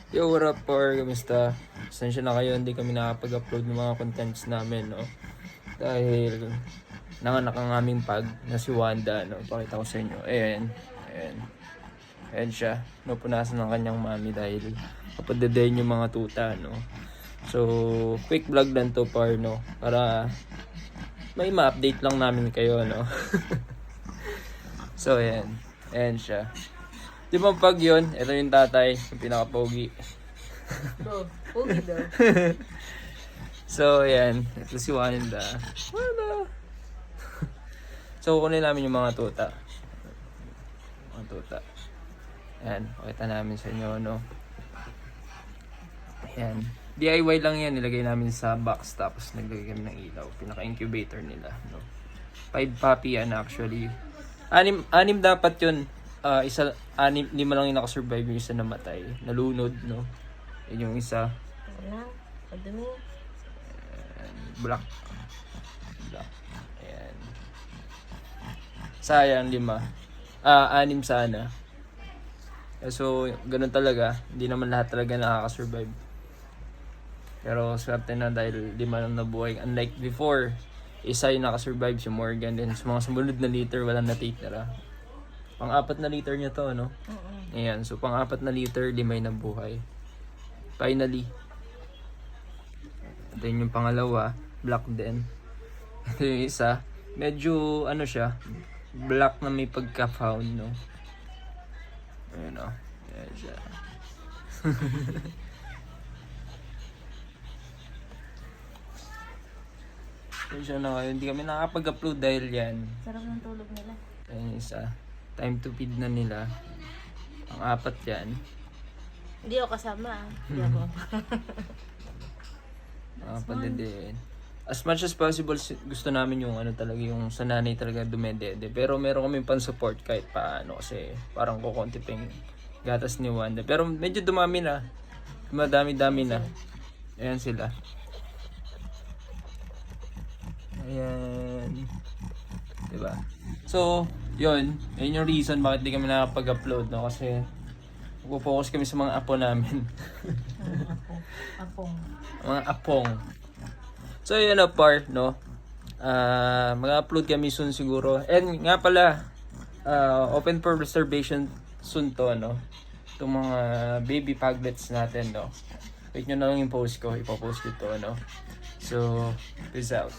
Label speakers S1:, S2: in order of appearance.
S1: Yo, what up, par? Kamusta? Pasensya na kayo, hindi kami nakapag-upload ng mga contents namin, no? Dahil nanganak ang aming pag na si Wanda, no? Pakita ko sa inyo. Ayan. Ayan. Ayan siya. Napunasan ng kanyang mami dahil kapadadayin yung mga tuta, no? So, quick vlog lang to, par, no? Para may ma-update lang namin kayo, no? So, ayan. Ayan siya. Di ba pag yun, ito yung tatay, yung pinaka-pogi.
S2: Bro, pogi daw.
S1: So, ayan. Ito si Wanda. Wanda! So, kunin namin yung mga tuta. Mga tuta. Ayan. Pakita namin sa inyo, no? Ayan. DIY lang yan. Nilagay namin sa box. Tapos, naglagay kami ng ilaw. Pinaka-incubator nila, no? 5 puppy yan, actually. Anim dapat yun. Lima lang yung nakasurvive, yung isa namatay. Nalunod, no? Yun yung isa.
S2: Ano? Padumi.
S1: Black. Ayan. Sayang, 5. 6 sana. So, ganun talaga. Hindi naman lahat talaga nakaka-survive. Pero swerte na dahil 5 lang nabuhay. Unlike before, isa yung nakasurvive, si Morgan. Then sa mga sumunod na liter, walang natitira. Pang-4 na liter niya to, no? Ayan. So, pang-4 na liter, 5 yung nabuhay. Finally. Ito yung pangalawa. Black din. Ito yung isa. Medyo, ano siya, black na may pagka-found, no? Ayan, o. Ayan siya. Ayan siya na ngayon. Hindi kami nakapag-upload dahil yan.
S2: Sarap ng tulog nila.
S1: Ayan yung isa. Time to feed na nila. Ang 4 yan.
S2: Hindi ako kasama ah. Hindi ako.
S1: Padedeen. As much as possible, gusto namin yung ano talaga, yung sa nanay talaga dumedede. Pero meron kami pan-support kahit paano kasi parang kukunti pa yung gatas ni Wanda. Pero medyo dumami na. Madami-dami na. Ayan sila. Ayan. Diba? So, yun. Yun yung reason bakit di kami nakapag-upload, no? Kasi focus kami sa mga apo namin.
S2: Apong.
S1: Mga apong. So, yun na par, no? Mag-upload kami soon siguro. And nga pala, open for reservation soon to, no? Itong mga baby paglets natin, no? Wait nyo na lang yung post ko. Ipopost ko to, no? So, peace out.